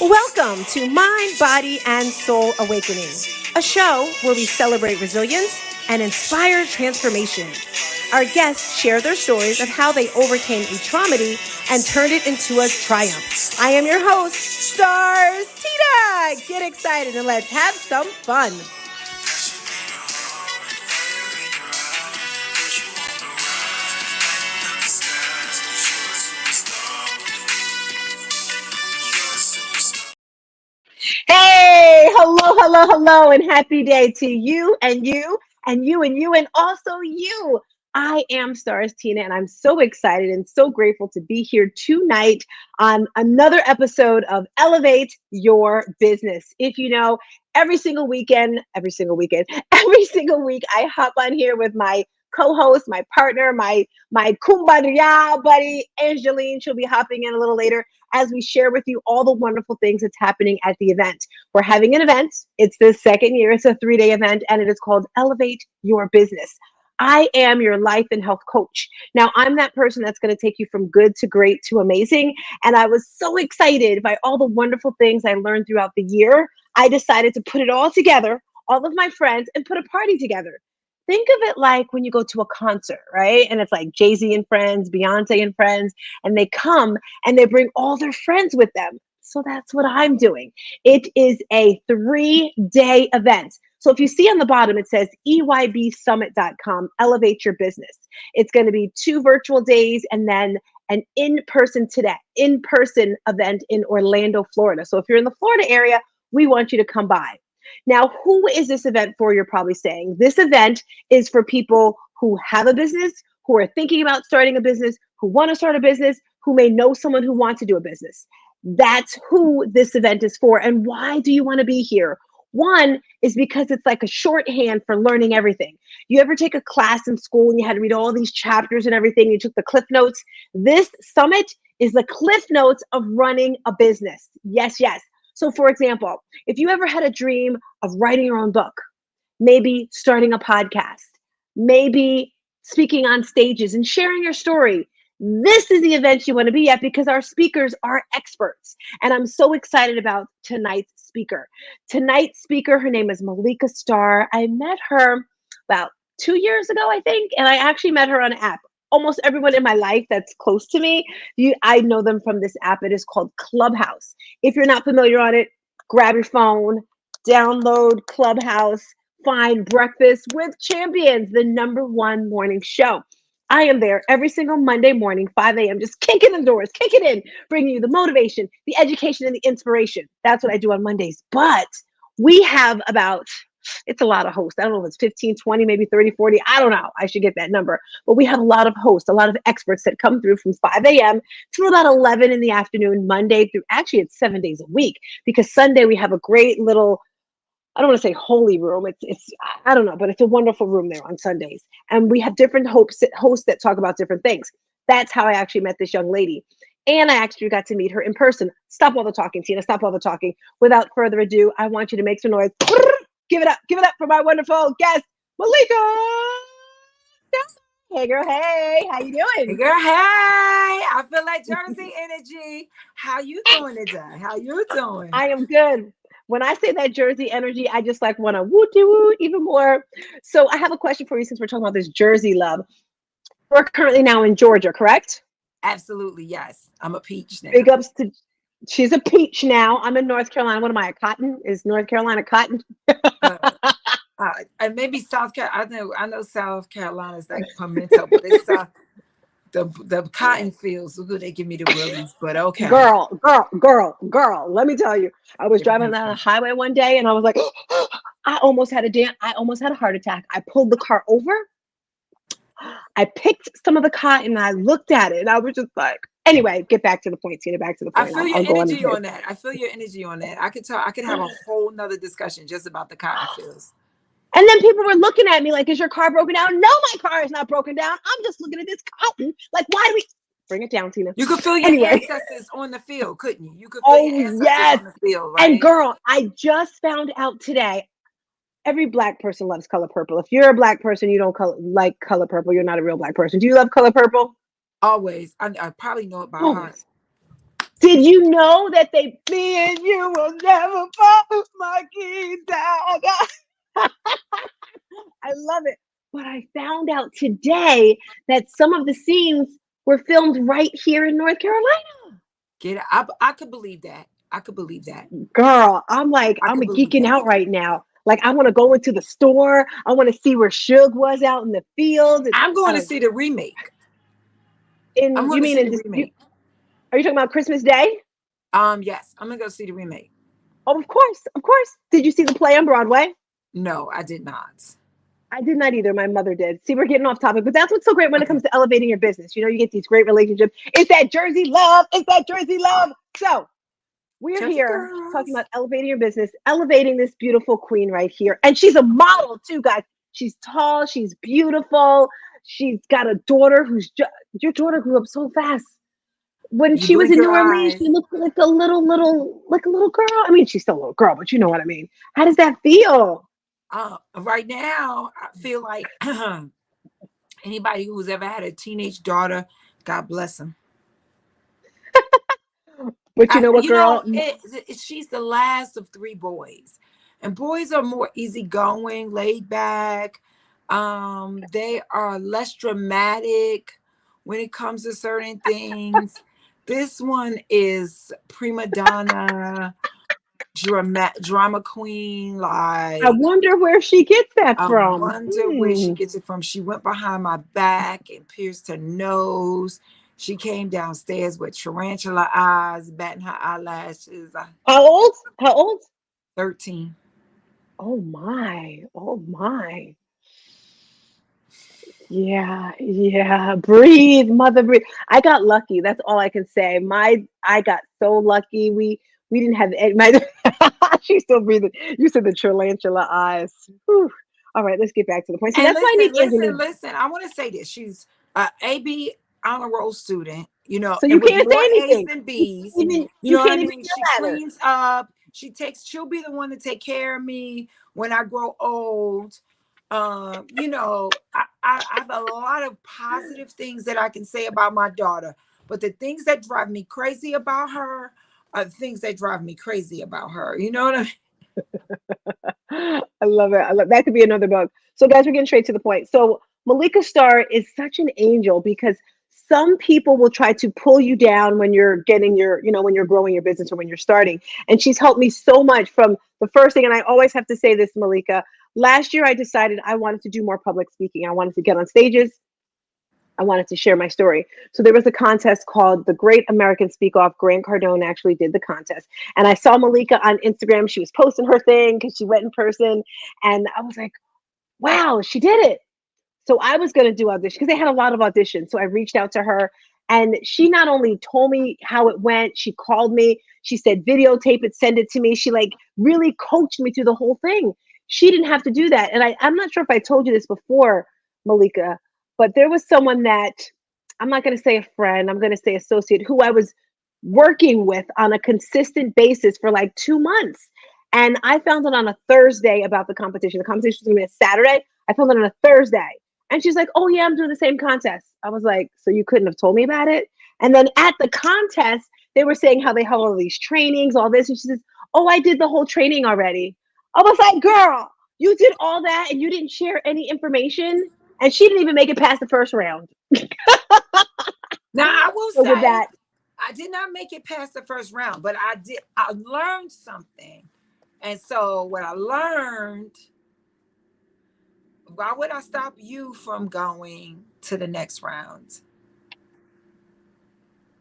Welcome to Mind, Body, and Soul Awakening, a show where we celebrate resilience and inspire transformation. Our guests share their stories of how they overcame a trauma and turned it into a triumph. I am your host, Stars Tina. Get excited and let's have some fun. Hey, hello, and happy day to you and you and you and you and also you. I am Stars Tina, and I'm so excited and so grateful to be here tonight on another episode of Elevate Your Business. If you know, every single week, I hop on here with my co-host, my partner, my kumbaya buddy, Angeline. She'll be hopping in a little later as we share with you all the wonderful things that's happening at the event. We're having an event. It's the second year. It's a 3-day event, and it is called Elevate Your Business. I am your life and health coach. Now, I'm that person that's going to take you from good to great to amazing. And I was so excited by all the wonderful things I learned throughout the year. I decided to put it all together, all of my friends, and put a party together. Think of it like when you go to a concert, right? And it's like Jay-Z and friends, Beyonce and friends, and they come and they bring all their friends with them. So that's what I'm doing. It is a 3-day event. So if you see on the bottom, it says EYBsummit.com, elevate your business. It's going to be 2 virtual days and then an in-person event in Orlando, Florida. So if you're in the Florida area, we want you to come by. Now, who is this event for? You're probably saying. This event is for people who have a business, who are thinking about starting a business, who want to start a business, who may know someone who wants to do a business. That's who this event is for. And why do you want to be here? One is because it's like a shorthand for learning everything. You ever take a class in school and you had to read all these chapters and everything? You took the Cliff Notes. This summit is the Cliff Notes of running a business. Yes, yes. So for example, if you ever had a dream of writing your own book, maybe starting a podcast, maybe speaking on stages and sharing your story, this is the event you want to be at because our speakers are experts. And I'm so excited about tonight's speaker. Tonight's speaker, her name is Malika Staar. I met her about 2 years ago, I think, and I actually met her on an app. Almost everyone in my life that's close to me, I know them from this app. It is called Clubhouse. If you're not familiar on it, grab your phone, download Clubhouse, find Breakfast with Champions, the #1 morning show. I am there every single Monday morning, 5 a.m., just kicking the doors, kicking in, bringing you the motivation, the education, and the inspiration. That's what I do on Mondays. But we have it's a lot of hosts. I don't know if it's 15, 20, maybe 30, 40. I don't know. I should get that number. But we have a lot of hosts, a lot of experts that come through from 5 a.m. to about 11 in the afternoon, Monday through, actually, it's 7 days a week because Sunday we have a great little, I don't want to say holy room. It's I don't know, but it's a wonderful room there on Sundays. And we have different hosts that talk about different things. That's how I actually met this young lady. And I actually got to meet her in person. Stop all the talking, Tina. Stop all the talking. Without further ado, I want you to make some noise. Give it up for my wonderful guest, Malika. Hey girl, hey, how you Hey doing? girl, hey! I feel like Jersey energy. How you doing today? How you doing? I am good. When I say that Jersey energy, I just like want to woo woo even more. So I have a question for you since we're talking about this Jersey love. We're currently now in Georgia, correct? Absolutely, yes. I'm a peach now. Big ups to she's a peach now. I'm in North Carolina. What am I? A cotton? Is North Carolina cotton? Uh, and maybe South Carolina. I know South Carolina is like pimento, but it's the cotton fields. Look, they give me the willies, but okay. Girl. Let me tell you, I was driving down the highway one day and I was like, I almost had a heart attack. I pulled the car over. I picked some of the cotton and I looked at it and I was just like, anyway, get back to the point, Tina, back to the I point. feel your I'll go energy on that. I feel your energy on that. I could tell. I could have a whole nother discussion just about the cotton fields. And then people were looking at me like, is your car broken down? No, my car is not broken down. I'm just looking at this cotton. Like, why do we bring it down, Tina? You could feel your ancestors on the field, couldn't you? You could feel your ancestors on the field, right? And girl, I just found out today, every Black person loves color purple. If you're a Black person, you don't like color purple, you're not a real Black person. Do you love color purple? Always. I probably know it by heart. Did you know that me and you will never fall my keys down? I love it. But I found out today that some of the scenes were filmed right here in North Carolina. Get it. I could believe that. I could believe that. Girl, I'm like, I I'm could believe geeking that. out right now. Like, I want to go into the store. I want to see where Suge was out in the field. And I'm going to uh, see the remake. I'm in going you to mean see in the this? remake. Are you talking about Christmas Day? Yes, I'm gonna go see the remake. Oh, of course, of course. Did you see the play on Broadway? No, I did not. I did not either. My mother did. See, we're getting off topic, but that's what's so great when it Okay. comes to elevating your business. You know, you get these great relationships. It's that Jersey love. It's that Jersey love. So we're Jersey here talking girls. about elevating your business, elevating this beautiful queen right here. And she's a model too, guys. She's tall. She's beautiful. She's got a daughter your daughter grew up so fast. When You she was blink in your New Orleans, she eyes. looked like like a little girl. I mean, she's still a little girl, but you know what I mean. How does that feel? Right now, I feel like anybody who's ever had a teenage daughter, God bless them. But you know what, girl? She's the last of three boys, and boys are more easygoing, laid back. They are less dramatic when it comes to certain things. This one is prima donna, drama queen. I Like, wonder where she gets that I from. wonder where she Hmm. gets it from. She went behind my back and pierced her nose. She came downstairs with tarantula eyes, batting her eyelashes. How old? How old? 13. Oh my. Oh my. Yeah, yeah. Breathe, mother, breathe. I got lucky. That's all I can say. I got so lucky. We didn't have my. She's still breathing. You said the tarantula eyes. Whew. All right, let's get back to the point. See, And that's why I need Angelina. listen. I want to say this. She's a AB honor roll student, So you and with can't say more A's anything. than You B's. can't even You you know what I can't even mean? She yell at her. cleans up. She'll be the one to take care of me when I grow old. I have a lot of positive things that I can say about my daughter, but the things that drive me crazy about her are the things that drive me crazy about her. You know what I mean? I love it. I love that could be another book. So guys, we're getting straight to the point. So Malika Starr is such an angel because some people will try to pull you down when you're getting when you're growing your business or when you're starting. And she's helped me so much from the first thing. And I always have to say this, Malika. Last year I decided I wanted to do more public speaking. I wanted to get on stages. I wanted to share my story. So there was a contest called the Great American Speak Off. Grant Cardone actually did the contest. And I saw Malika on Instagram. She was posting her thing because she went in person. And I was like, wow, she did it. So I was going to do audition because they had a lot of auditions. So I reached out to her and she not only told me how it went, she called me. She said, videotape it, send it to me. She like really coached me through the whole thing. She didn't have to do that. And I'm not sure if I told you this before, Malika, but there was someone that I'm not going to say a friend, I'm going to say associate who I was working with on a consistent basis for like 2 months. And I found it on a Thursday about the competition. The competition was going to be a Saturday. I found it on a Thursday. And she's like, oh, yeah, I'm doing the same contest. I was like, so you couldn't have told me about it? And then at the contest, they were saying how they have all these trainings, all this. And she says, oh, I did the whole training already. I was like, girl, you did all that and you didn't share any information. And she didn't even make it past the first round. Now I will So with say that, I did not make it past the first round, but I learned something. And so what I learned, why would I stop you from going to the next round?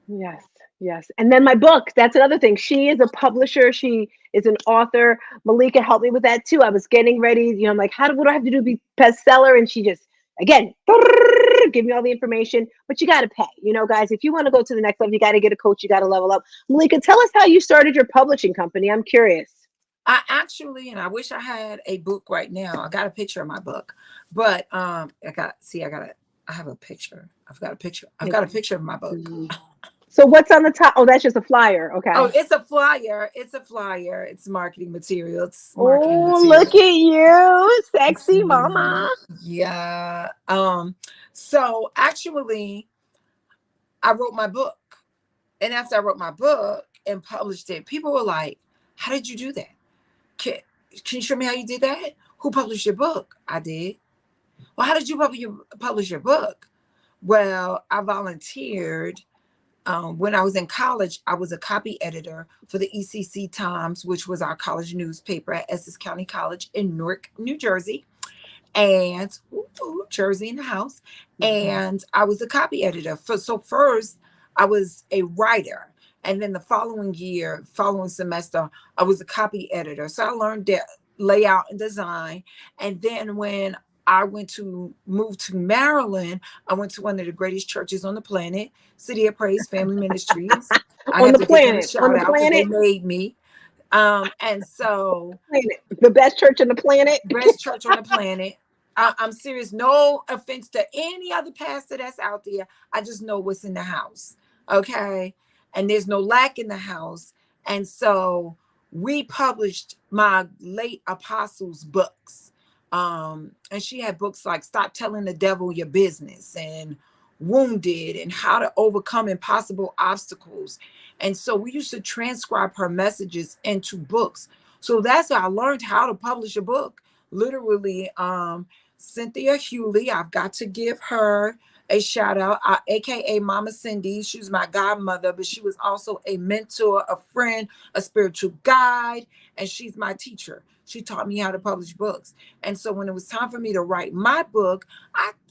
yes, yes. And then my book, that's another thing. She is a publisher, she is an author. Malika helped me with that too. I was getting ready, I'm like, what do I have to do to be bestseller? And she just, again, give me all the information, but you got to pay. Guys, if you want to go to the next level, you got to get a coach, you got to level up. Malika, tell us how you started your publishing company. I'm curious. I actually, and I wish I had a book right now. I got a picture of my book, but I have a picture. I've got a picture of my book. Mhm. So what's on the top? Oh, that's just a flyer. Oh, Okay. it's a flyer. It's a flyer. It's marketing material. It's marketing Oh, material. look at you, It's sexy me. mama. Yeah. So actually, I wrote my book. And after I wrote my book and published it, people were like, how did you do that? Can you show me how you did that? Who published your book? I did. Well, how did you publish your book? Well, I volunteered. When I was in college, I was a copy editor for the ECC Times, which was our college newspaper at Essex County College in Newark, New Jersey, and Jersey in the house. And I was a copy editor. So first, I was a writer. And then the following year, following semester, I was a copy editor. So I learned that layout and design. And then when I went to move to Maryland, I went to one of the greatest churches on the planet, City of Praise Family Ministries. I On have the to give them a planet, on shout the out because they planet, made me. And so planet, the best church on the planet. best church on the planet. I'm serious. No offense to any other pastor that's out there. I just know what's in the house. Okay. And there's no lack in the house. And so we published my late apostle's books. And she had books like Stop Telling the Devil Your Business and Wounded and How to Overcome Impossible Obstacles. And so we used to transcribe her messages into books. So that's how I learned how to publish a book. Literally, Cynthia Hewley, I've got to give her a shout out, aka Mama Cindy. She was my godmother, but she was also a mentor, a friend, a spiritual guide, and she's my teacher. She taught me how to publish books. And so when it was time for me to write my book,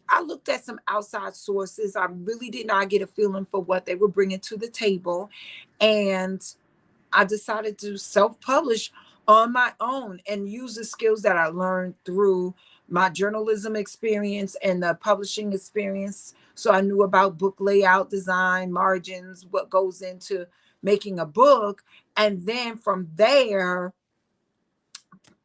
I looked at some outside sources. I really did not get a feeling for what they were bringing to the table. And I decided to self-publish on my own and use the skills that I learned through my journalism experience and the publishing experience. So I knew about book layout, design, margins, what goes into making a book. And then from there,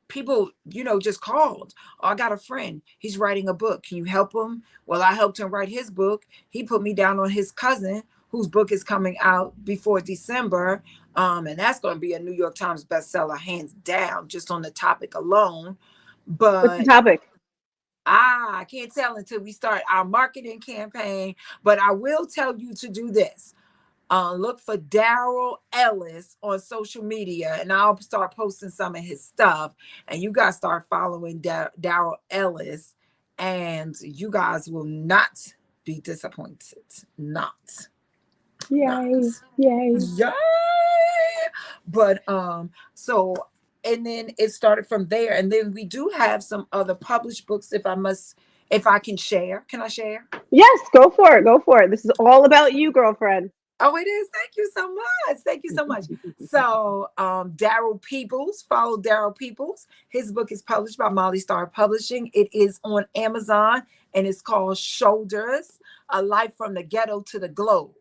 people, just called. Oh, I got a friend. He's writing a book. Can you help him? Well, I helped him write his book. He put me down on his cousin, whose book is coming out before December. And that's going to be a New York Times bestseller, hands down, just on the topic alone. What's the But topic? I can't tell until we start our marketing campaign. But I will tell you to do this. Look for Daryl Ellis on social media, and I'll start posting some of his stuff. And you guys start following Daryl Ellis, and you guys will not be disappointed. Not, not. Yay! Yay! Yay! But so and then it started from there, and then we do have some other published books. If I can share, can I share? Yes, go for it. Go for it. This is all about you, girlfriend. Oh, it is. Thank you so much. Thank you so much. So, Daryl Peoples, follow Daryl Peoples. His book is published by Staar Publishing. It is on Amazon, and it's called Shoulders: A Life from the Ghetto to the Globe.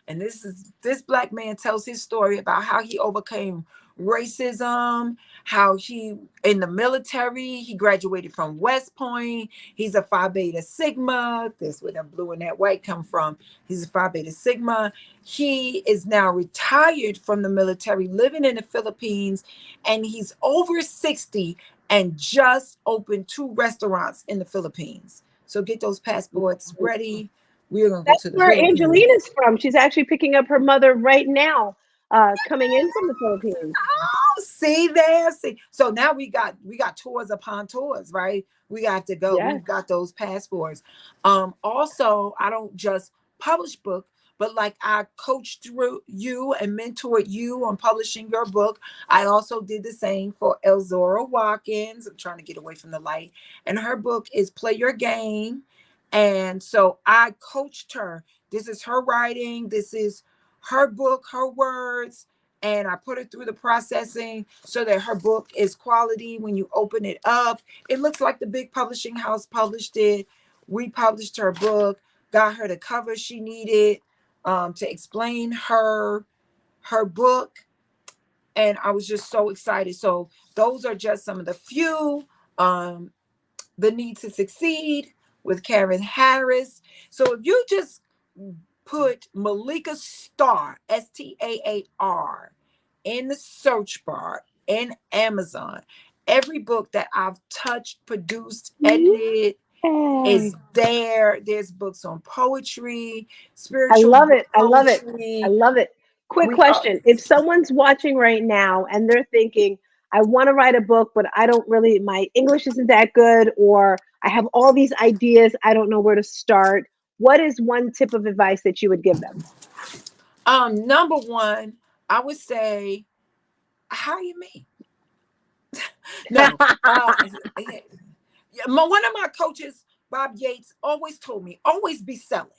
And this Black man tells his story about how he overcame racism, how he in the military, he graduated from West Point. He's a Phi Beta Sigma. That's where that blue and that white come from. He's a Phi Beta Sigma. He is now retired from the military, living in the Philippines, and he's over 60 and just opened 2 restaurants in the Philippines. So get those passports ready. We're gonna go That's to the where Philippines. Angelina's from. She's actually picking up her mother right now, coming in from the Philippines. Oh, see there, see. So now we got tours upon tours, right? We got to go. Yes. We've got those passports. Also, I don't just publish book, but like I coached through you and mentored you on publishing your book. I also did the same for Elzora Watkins. I'm trying to get away from the light, and her book is Play Your Game. And so I coached her. This is her writing. This is her book, her words, and I put it through the processing so that her book is quality. When you open it up, it looks like the big publishing house published it. We published her book, got her the cover she needed to explain her book, and I was just so excited. So those are just some of the few. The Need to Succeed with Karen Harris. So if you just put Malika Staar, Staar, in the search bar in Amazon, every book that I've touched, produced, edited is Yay. there. There's books on poetry, I spiritual love book it. I love it. I poetry. love it. Quick We are. question. If someone's watching right now and they're thinking, I want to write a book, but I don't really, my English isn't that good, or I have all these ideas, I don't know where to start. What is one tip of advice that you would give them? Number one, I would say hire me. No. Yeah, one of my coaches, Bob Yates, always told me, always be selling.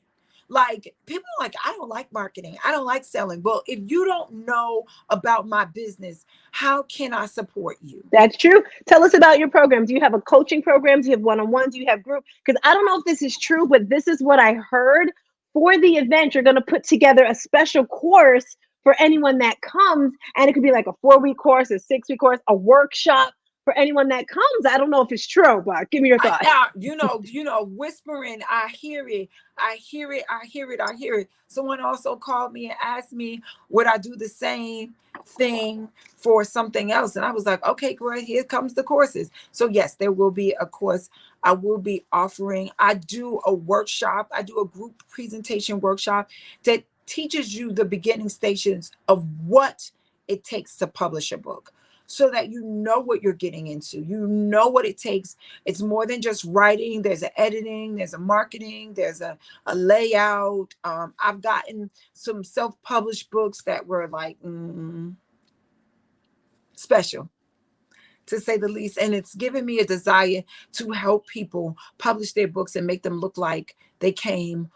Like people are like, I don't like marketing. I don't like selling. Well, if you don't know about my business, how can I support you? That's true. Tell us about your program. Do you have a coaching program? Do you have one-on-one? Do you have group? Because I don't know if this is true, but this is what I heard. For the event, you're going to put together a special course for anyone that comes, and it could be like a 4-week course, a 6-week course, a workshop for anyone that comes. I don't know if it's true, but give me your thoughts. Whispering, I hear it, I hear it, I hear it, I hear it. Someone also called me and asked me, would I do the same thing for something else? And I was like, okay, great, here comes the courses. So yes, there will be a course I will be offering. I do a workshop, I do a group presentation workshop that teaches you the beginning stages of what it takes to publish a book, so that you know what you're getting into. You know what it takes. It's more than just writing. There's an editing, there's a marketing, there's a layout. I've gotten some self-published books that were like special, to say the least. And it's given me a desire to help people publish their books and make them look like they came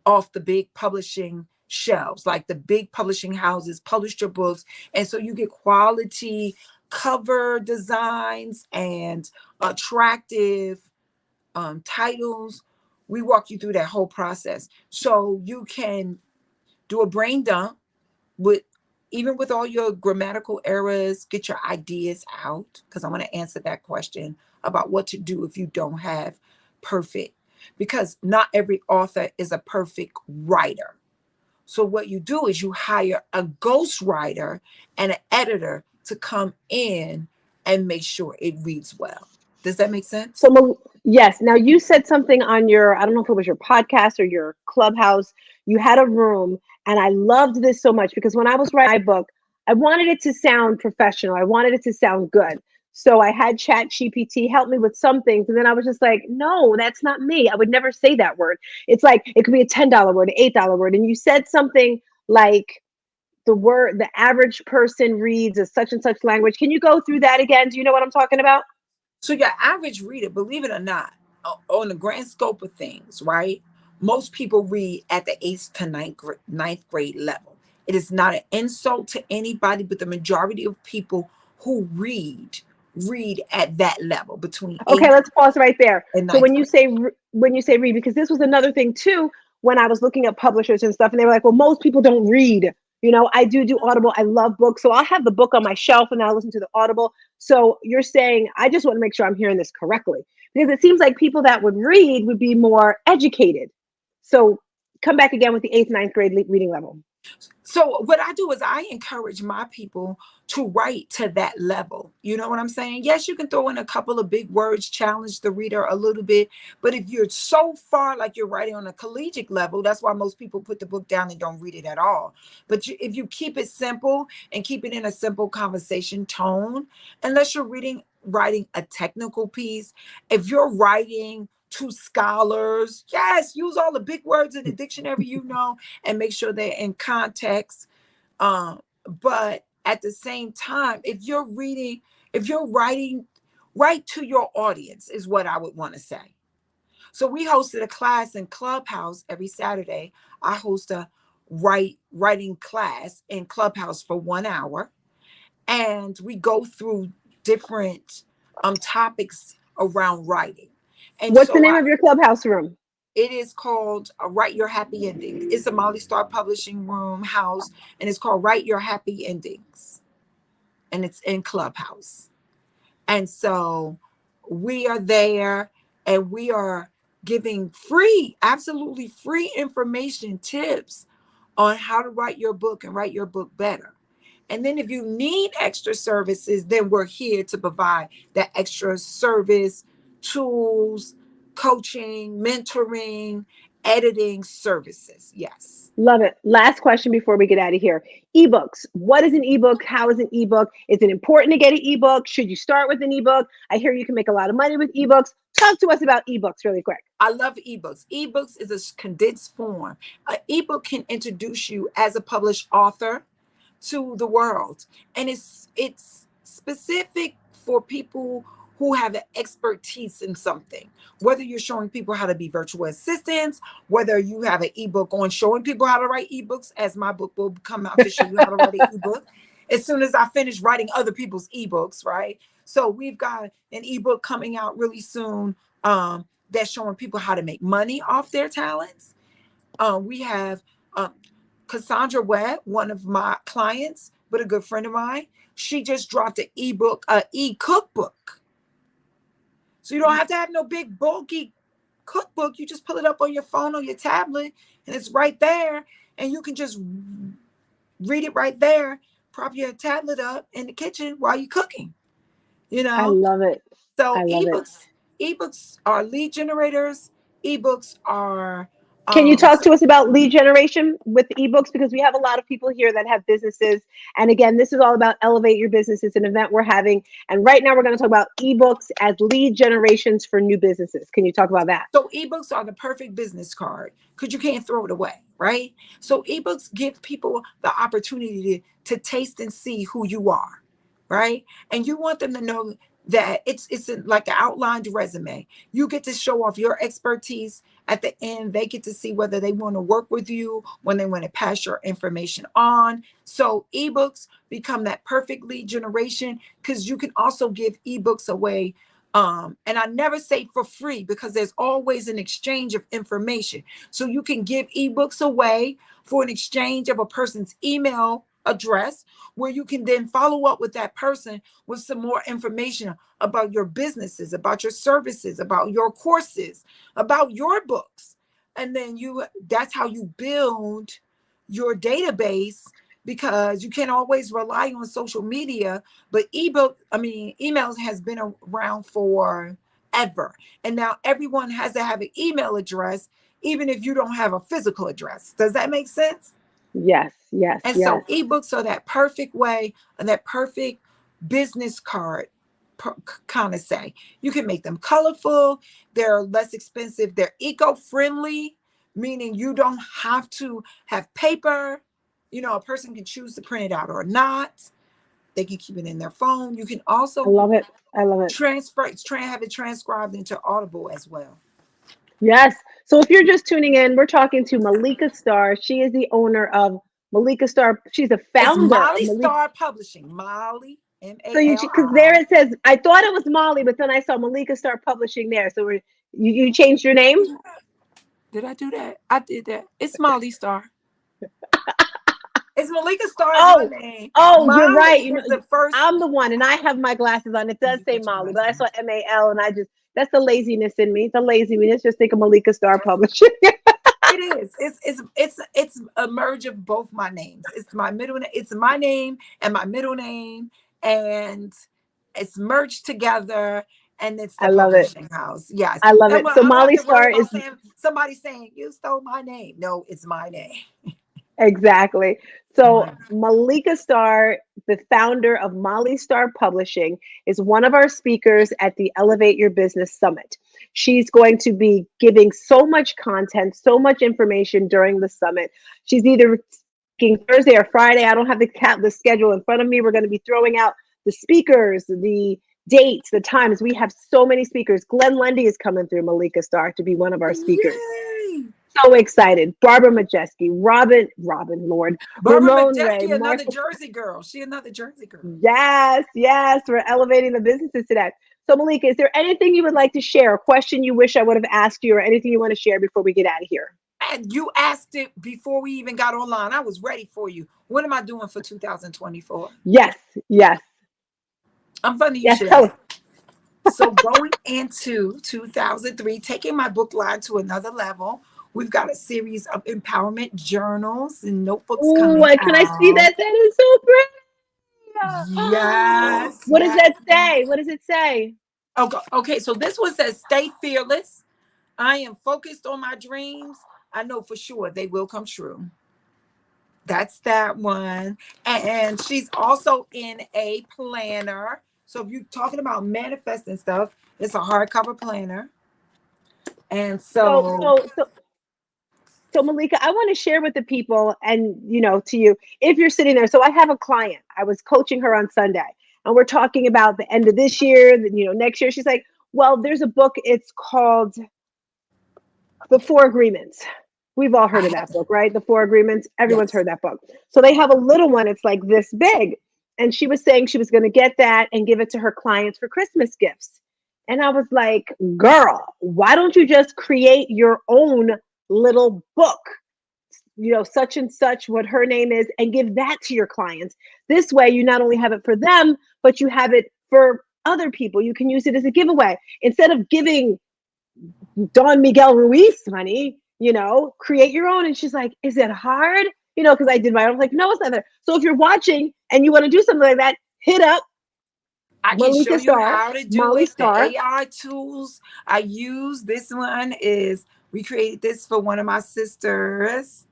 off the big publishing shelves, like the big publishing houses published your books. And so you get quality cover designs and attractive titles. We walk you through that whole process so you can do a brain dump with, even with all your grammatical errors, get your ideas out, because I want to answer that question about what to do if you don't have perfect, because not every author is a perfect writer. So what you do is you hire a ghostwriter and an editor to come in and make sure it reads well. Does that make sense? So, yes. Now, you said something on your, I don't know if it was your podcast or your clubhouse. You had a room, and I loved this so much because when I was writing my book, I wanted it to sound professional. I wanted it to sound good. So I had Chat GPT help me with some things. And then I was just like, no, that's not me. I would never say that word. It's like, it could be a $10 word, an $8 word. And you said something like, the average person reads a such and such language. Can you go through that again? Do you know what I'm talking about? So your average reader, believe it or not, on the grand scope of things, right? Most people read at the eighth to ninth grade level. It is not an insult to anybody, but the majority of people who read at that level between Okay, eighth let's pause right there. and So ninth when you grade. say read, because this was another thing too, when I was looking at publishers and stuff, and they were like, "Well, most people don't read." I do Audible. I love books, so I'll have the book on my shelf and I'll listen to the Audible. So you're saying, I just want to make sure I'm hearing this correctly, because it seems like people that would read would be more educated. So come back again with the eighth, ninth grade reading level. So what I do is I encourage my people to write to that level. You know what I'm saying? Yes, you can throw in a couple of big words, challenge the reader a little bit. But if you're so far like you're writing on a collegiate level, that's why most people put the book down and don't read it at all. But if you keep it simple and keep it in a simple conversation tone, unless you're writing a technical piece, if you're writing to scholars, yes, use all the big words in the dictionary, and make sure they're in context. But at the same time, if you're writing, write to your audience is what I would want to say. So we hosted a class in Clubhouse every Saturday. I host a writing class in Clubhouse for 1 hour, and we go through different topics around writing. And What's the so name of your clubhouse room? it is called Write Your Happy Ending. It's a Molly Star Publishing Room house, and it's called Write Your Happy Endings, and it's in Clubhouse. And so we are there, and we are giving free, absolutely free information, tips on how to write your book and write your book better. And then if you need extra services, then we're here to provide that extra service, tools, coaching, mentoring, editing services. Yes. Love it. Last question before we get out of here. Ebooks. What is an ebook? How is an ebook? Is it important to get an ebook? Should you start with an ebook? I hear you can make a lot of money with ebooks. Talk to us about ebooks really quick. I love ebooks. Ebooks is a condensed form. An ebook can introduce you as a published author to the world, and it's specific for people who have an expertise in something. Whether you're showing people how to be virtual assistants, whether you have an ebook on showing people how to write ebooks, as my book will come out to show you how to write an ebook as soon as I finish writing other people's ebooks, right? So we've got an ebook coming out really soon, that's showing people how to make money off their talents. We have um, Cassandra Webb, one of my clients, but a good friend of mine. She just dropped an ebook, e-cookbook. So you don't have to have no big bulky cookbook. You just pull it up on your phone or your tablet, and it's right there, and you can just read it right there. Prop your tablet up in the kitchen while you're cooking. You I know, love it. so I love it. ebooks are lead generators. Ebooks are Can you um talk to us about lead generation with ebooks? Because we have a lot of people here that have businesses. And again, this is all about Elevate Your Business. It's an event we're having. And right now we're going to talk about ebooks as lead generations for new businesses. Can you talk about that? So ebooks are the perfect business card because you can't throw it away, right? So ebooks give people the opportunity to taste and see who you are, right? And you want them to know that it's like an outlined resume. You get to show off your expertise. At the end, they get to see whether they want to work with you, when they want to pass your information on. So ebooks become that perfect lead generation because you can also give ebooks away, and I never say for free because there's always an exchange of information. So you can give ebooks away for an exchange of a person's email address, where you can then follow up with that person with some more information about your businesses, about your services, about your courses, about your books. And then that's how you build your database, because you can't always rely on social media. But emails has been around for ever, and now everyone has to have an email address, even if you don't have a physical address. Does that make sense? Yes, yes, And yes. so ebooks are that perfect way, and that perfect business card, kind of say. You can make them colorful, they're less expensive, they're eco-friendly, meaning you don't have to have paper. A person can choose to print it out or not. They can keep it in their phone. You can I also love it. I love it. have it transcribed into Audible as well. Yes. So if you're just tuning in, we're talking to Malika Staar. She is the owner of Malika Staar. She's a It's founder of Molly Malika. Star Publishing. Molly, So you, because there Malli. it says, I thought it was Molly, but then I saw Malika Staar Publishing there. So you changed your name? Did I do that? I did that. It's Molly Star. It's Malika Star is my Oh, name. oh, you're right. Molly is the first. I'm the one, and I have my glasses on. It Oh, does you say got your Molly, but glasses I on. saw MAL, and that's the laziness in me. The laziness. Just think of Malika Staar Publishing. It is. It's a merge of both my names. It's my middle name. It's my name and my middle name, and it's merged together. And it's I the love it. publishing house. Yes. I love And it. So I don't have Molly to worry Star is about somebody saying you stole my name. No, it's my name. exactly. So My Malika Starr, the founder of Molly Star Publishing, is one of our speakers at the Elevate Your Business Summit. She's going to be giving so much content, so much information during the summit. She's either speaking Thursday or Friday. I don't have the schedule in front of me. We're going to be throwing out the speakers, the dates, the times. We have so many speakers. Glenn Lundy is coming through Malika Starr to be one of our speakers. Yay! So excited. Barbara Majeski, Robin Lord, Barbara Ramon Ray, McJeskey, another Martha. Jersey girl. She another Jersey girl. Yes, yes, we're elevating the businesses today. So Malika, is there anything you would like to share? A question you wish I would have asked you, or anything you want to share before we get out of here? And you asked it before we even got online. I was ready for you. What am I doing for 2024? Yes, yes, I'm funny you yes. should Tell ask. us. So going into 2003, taking my book line to another level, we've got a series of empowerment journals and notebooks Oh, coming can I see out. that? That is so pretty. Yes, What does yes, that yes. say? What does it say? Okay, okay. So this one says, "Stay fearless. I am focused on my dreams. I know for sure they will come true. That's that one. And she's also in a planner. So if you're talking about manifesting stuff, it's a hardcover planner. And So, so, so, so, so Malika, I want to share with the people and, to you, if you're sitting there. So I have a client. I was coaching her on Sunday and we're talking about the end of this year, next year. She's like, well, there's a book. It's called The Four Agreements. We've all I heard of that have, book, right? The Four Agreements. Everyone's yes. heard that book. So they have a little one. It's like this big. And she was saying she was going to get that and give it to her clients for Christmas gifts. And I was like, girl, why don't you just create your own little book? Such and such, what her name is, and give that to your clients. This way, you not only have it for them, but you have it for other people. You can use it as a giveaway. Instead of giving Don Miguel Ruiz money, create your own. And she's like, is it hard? Because I did my own. I'm like, no, it's not that. So if you're watching and you want to do something like that, hit up I can show Malika you Staar, how to do Molly it. The Staar. AI tools I use. This one is we created this for one of my sisters,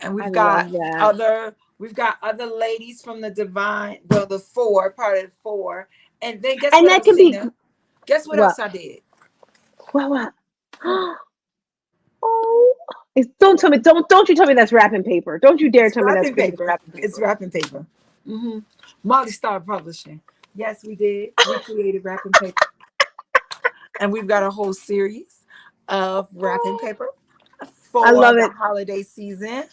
and I love that. we've got other ladies from the divine, well, the four part of the four. And then guess And what that else, can be Cena? Guess what what? else I did? What? Oh, don't tell me. Don't you tell me that's wrapping paper. Don't you dare It's tell me that's wrapping Christmas paper. wrapping It's paper. wrapping paper. Mm-hmm. Molly Star Publishing. Yes, we did. We created wrapping paper, and we've got a whole series of wrapping paper I for love the it. holiday season. Yeah.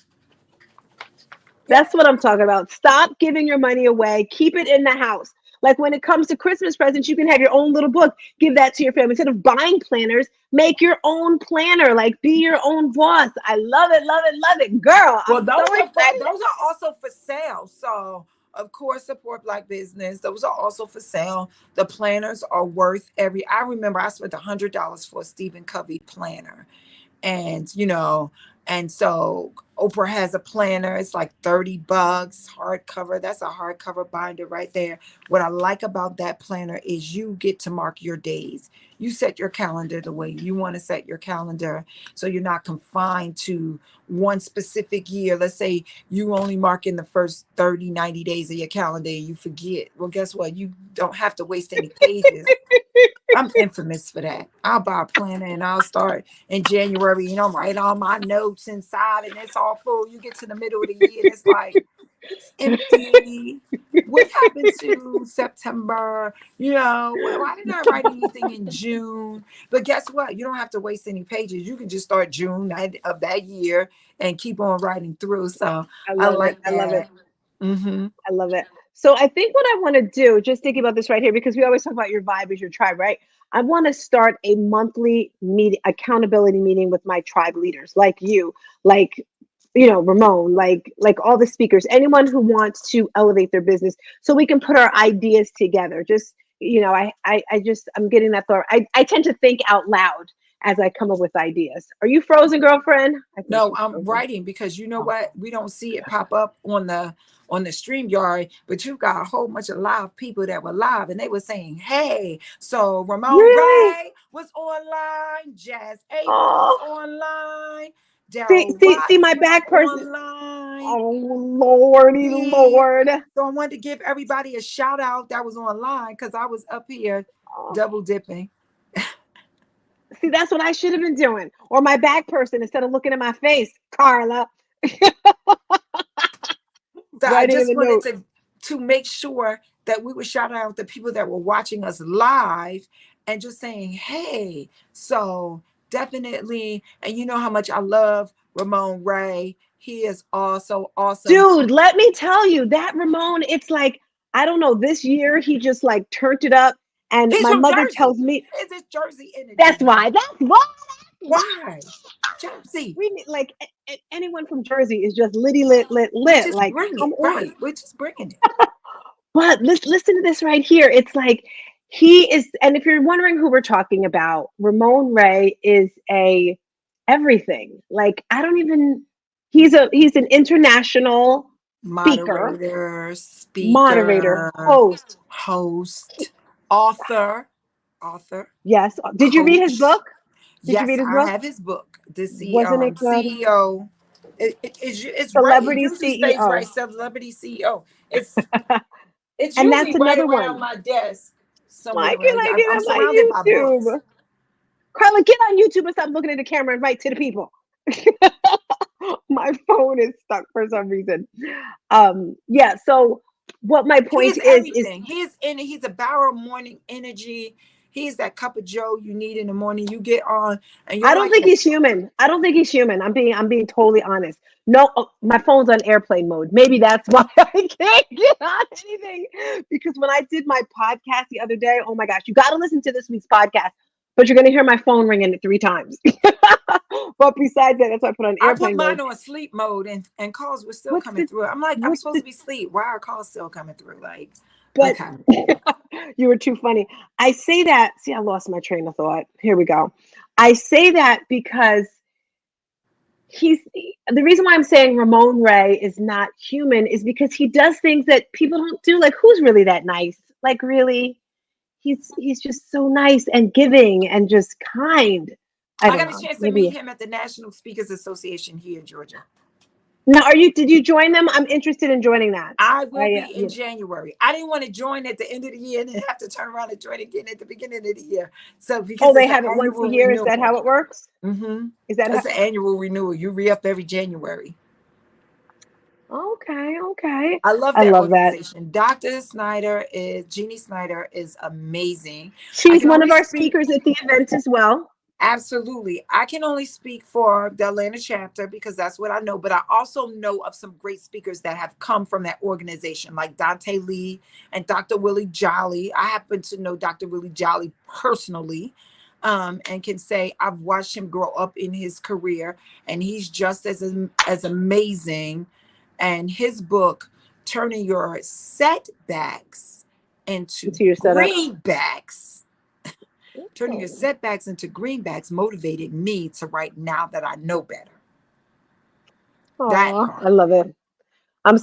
That's what I'm talking about. Stop giving your money away. Keep it in the house. Like when it comes to Christmas presents, you can have your own little book. Give that to your family. Instead of buying planners, make your own planner. Like be your own boss. I love it, love it, love it. Girl, Well, I'm so excited. those are also for sale. So of course, support Black business. Those are also for sale. The planners are worth every. I remember I spent $100 for a Stephen Covey planner, and and so Oprah has a planner. It's like $30 hardcover. That's a hardcover binder right there. What I like about that planner is you get to mark your days. You set your calendar the way you want to set your calendar, so you're not confined to one specific year. Let's say you only mark in the first 30, 90 days of your calendar and you forget. Well, guess what? You don't have to waste any pages. I'm infamous for that. I'll buy a planner and I'll start in January, write all my notes inside and it's all full. You get to the middle of the year and it's like, it's empty. What happened to September? Why didn't I write anything in June? But guess what? You don't have to waste any pages. You can just start June of that year and keep on writing through. So I I love it. like I love it. that. Mm-hmm. I love it. So I think what I want to do, just thinking about this right here, because we always talk about your vibe is your tribe, right? I want to start a monthly meeting, accountability meeting with my tribe leaders, like you, like Ramon, like all the speakers, anyone who wants to elevate their business, so we can put our ideas together. Just I'm getting that thought. I tend to think out loud as I come up with ideas. Are you frozen, girlfriend? I think No, she's I'm frozen. writing because you know Oh. what? We don't see it pop up on the stream yard, but you've got a whole bunch of live people that were live and they were saying, hey, so Ramon Really? Ray was online, Jazz Ava was Oh. online, See, Daryl see, see Watts my was back person. online. Oh, Lordy, Yeah. Lord. So I wanted to give everybody a shout out that was online because I was up here Oh, double dipping. see, that's what I should have been doing. Or my back person, instead of looking at my face, Carla, So I writing in just the wanted notes. to make sure that we were shouting out the people that were watching us live and just saying, hey, so definitely, and you know how much I love Ramon Ray. He is also awesome. Dude, let me tell you, that Ramon, it's like, I don't know, this year he just like turned it up. And He's my from mother Jersey. tells me, It's this Jersey energy. that's why, that's why, that's why. Why? Jersey. We need, like, anyone from Jersey is just litty lit, lit, We lit. just Like, bring come it, on. right? We're just bringing it. But listen to this right here. It's like he is, and if you're wondering who we're talking about, Ramon Ray is a everything. Like I don't even. He's an international speaker, Moderator, moderator, speaker, host. host, author, Yes. Did you read his coach. book? Did you Yes, read his I book? have his book, the Wasn't it good? CEO. It's right. It Celebrity usually stays CEO. right. Celebrity CEO. It's And usually that's right another around one. my desk Why somewhere. can Right? I get I'm on my surrounded by books. YouTube? Carla, get on YouTube and stop looking at the camera and write to the people. My phone is stuck for some reason. Yeah, so what my He point is is everything. He's a barrel of morning energy. He's that cup of Joe you need in the morning. You get on and I you're don't like think that. he's human. I don't think he's human. I'm being totally honest. No, my phone's on airplane mode. Maybe that's why I can't get on anything. Because when I did my podcast the other day, oh my gosh, you got to listen to this week's podcast. But you're gonna hear my phone ringing it 3 times. But besides that, that's why I put on I put airplane mine mode. on sleep mode and calls were still What's coming the through. I'm like, I'm what's supposed the to be asleep. Why are calls still coming through? Like, but okay. you were too funny. I say that. See, I lost my train of thought. Here we go. I say that because he's the reason why I'm saying Ramon Ray is not human is because he does things that people don't do. Like, who's really that nice? Like, really, he's just so nice and giving and just kind. I I don't got a know. chance to meet Maybe him at the National Speakers Association here in Georgia. now. Are you? Did you join them? I'm interested in joining that. I will be in Yeah. January. I didn't want to join at the end of the year and then have to turn around and join again at the beginning of the year. So Oh, because they it's an have it once a annual year. Is that renewal. how it works? Mm-hmm. Is that how? It's an annual renewal. You re-up every January. Okay, okay. I love I that love that. organization. Jeannie Snyder is amazing. I She's can one of only our speak. speakers at the event as well. Absolutely. I can only speak for the Atlanta chapter because that's what I know. But I also know of some great speakers that have come from that organization, like Dante Lee and Dr. Willie Jolly. I happen to know Dr. Willie Jolly personally, and can say I've watched him grow up in his career, and he's just as amazing. And his book, Turning Your Setbacks into Into your setup. Greenbacks, turning your Oh, setbacks into greenbacks motivated me to write Now That I Know Better. That I part. love it.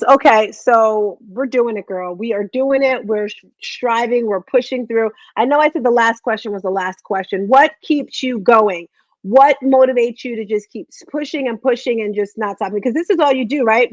Okay. So we're doing it, girl. We are doing it. We're striving. We're pushing through. I know I said the last question was the last question. What keeps you going? What motivates you to just keep pushing and pushing and just not stopping? Because this is all you do, right?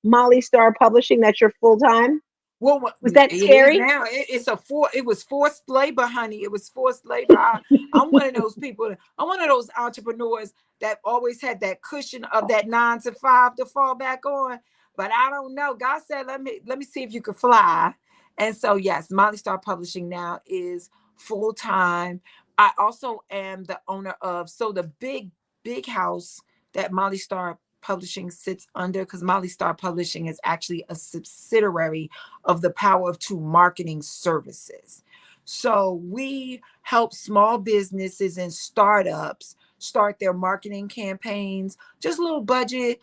Molly Star Publishing. That's your full time. Well, Was that it is scary? now. It was forced labor, honey. It was forced labor. I'm one of those people. I'm one of those entrepreneurs that always had that cushion of that 9 to 5 to fall back on. But I don't know. God said, let me see if you can fly. And so, yes, Molly Star Publishing now is full time. I also am the owner of the big house that Molly Star Publishing sits under, because Molly Star Publishing is actually a subsidiary of the Power of Two Marketing Services. So we help small businesses and startups start their marketing campaigns, just little budget,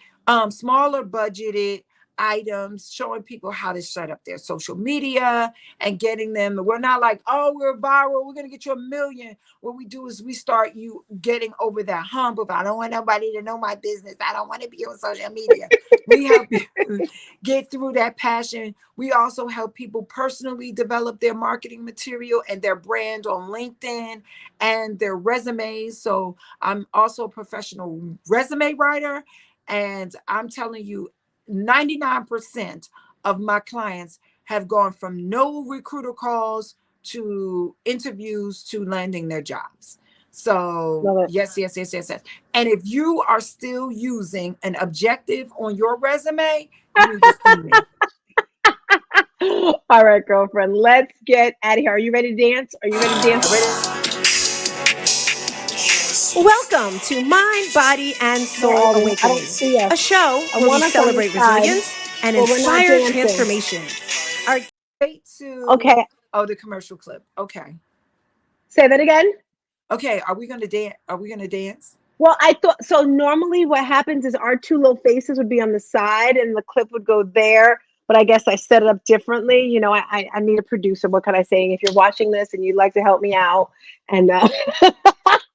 smaller budgeted items, showing people how to set up their social media and getting them. We're not like, oh, we're viral, we're going to get you 1 million. What we do is we start you getting over that hump of, I don't want nobody to know my business, I don't want to be on social media. We help you get through that passion. We also help people personally develop their marketing material and their brand on LinkedIn and their resumes. So I'm also a professional resume writer, and I'm telling you, 99% of my clients have gone from no recruiter calls to interviews to landing their jobs. So Love it. yes, yes, yes, yes, yes. And if you are still using an objective on your resume, you need to see me. All right, girlfriend. Let's get out of here. Are you ready to dance? Are you ready to dance? Welcome to Mind, Body, and Hi, Soul audience. I don't Awakening, see us. a show I where we want us on this celebrate side, resilience and but we're not inspire dancing. transformation. Our Straight to Okay. the commercial clip. Okay. Say that again. Okay. Are we gonna dance? Are we gonna dance? Well, I thought so. Normally, what happens is our two little faces would be on the side and the clip would go there. But I guess I set it up differently. You know, I need a producer. What can I say? If you're watching this and you'd like to help me out, and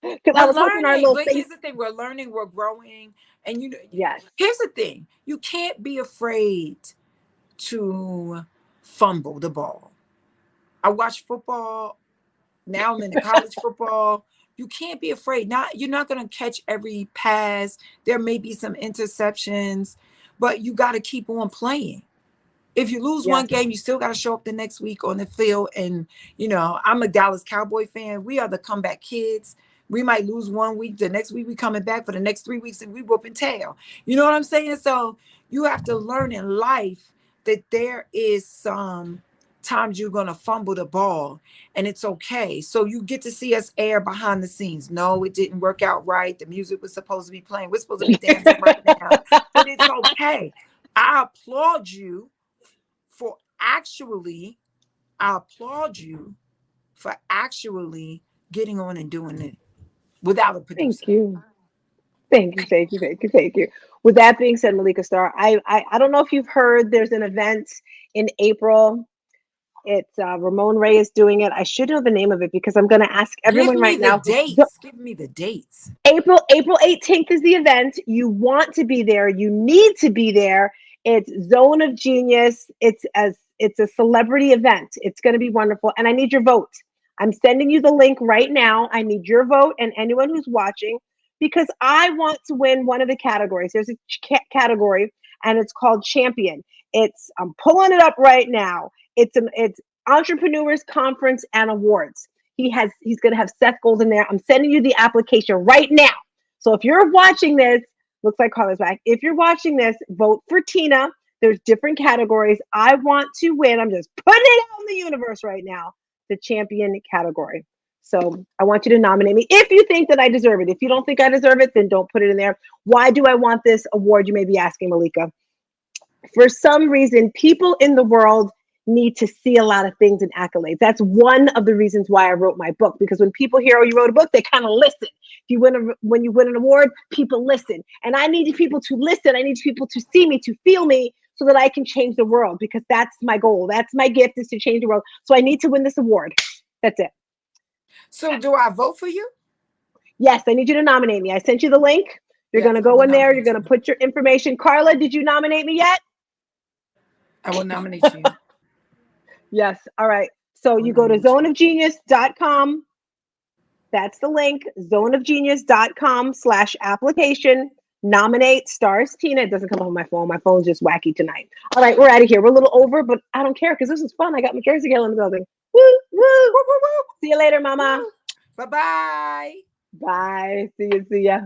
because I We're was hoping our learning, little but face, here's the thing: we're learning, we're growing, and yes, here's the thing: you can't be afraid to fumble the ball. I watch football now. I'm into college football. you can't be afraid. You're not going to catch every pass. There may be some interceptions, but you got to keep on playing. If you lose one Yes. game, you still got to show up the next week on the field. And, I'm a Dallas Cowboy fan. We are the comeback kids. We might lose one week. The next week we coming back for the next 3 weeks and we whooping tail. You know what I'm saying? So you have to learn in life that there is some times you're going to fumble the ball and it's okay. So you get to see us air behind the scenes. No, it didn't work out right. The music was supposed to be playing. We're supposed to be dancing right now, but it's okay. I applaud you for actually getting on and doing it without a Thank producer. you. Thank you, thank you, thank you, thank you. With that being said, Malika Staar, I don't know if you've heard there's an event in April. It's Ramon Ray is doing it. I should know the name of it because I'm going to ask Give everyone me right the now. dates. Give me the dates. April 18th is the event. You want to be there. You need to be there. It's Zone of Genius. It's a celebrity event. It's going to be wonderful, and I need your vote. I'm sending you the link right now. I need your vote and anyone who's watching because I want to win one of the categories. There's a category, and it's called Champion. I'm pulling it up right now. It's Entrepreneurs Conference and Awards. He's going to have Seth Golden there. I'm sending you the application right now. So if you're watching this, looks like Carla's back. If you're watching this, vote for Tina. There's different categories. I want to win. I'm just putting it out in the universe right now, the champion category. So I want you to nominate me if you think that I deserve it. If you don't think I deserve it, then don't put it in there. Why do I want this award? You may be asking, Malika. For some reason, people in the world need to see a lot of things and accolades. That's one of the reasons why I wrote my book, because when people hear, oh, you wrote a book, they kind of listen. When you win an award, people listen. And I need people to listen. I need people to see me, to feel me, so that I can change the world, because that's my goal. That's my gift, is to change the world. So I need to win this award. That's it. So do I vote for you? Yes, I need you to nominate me. I sent you the link. You're going to Yes, I go will in there. You're nominate going to you. put your information. Carla, did you nominate me yet? I will nominate you. Yes. All right. So Will you go to nominate you. zoneofgenius.com. That's the link, zoneofgenius.com/application. Nominate stars Tina. It doesn't come up on my phone. My phone's just wacky tonight. All right, we're out of here. We're a little over, but I don't care because this is fun. I got my Jersey girl in the building. Woo, woo. Woo, woo, woo. See you later, mama. Woo. Bye-bye. Bye. See ya.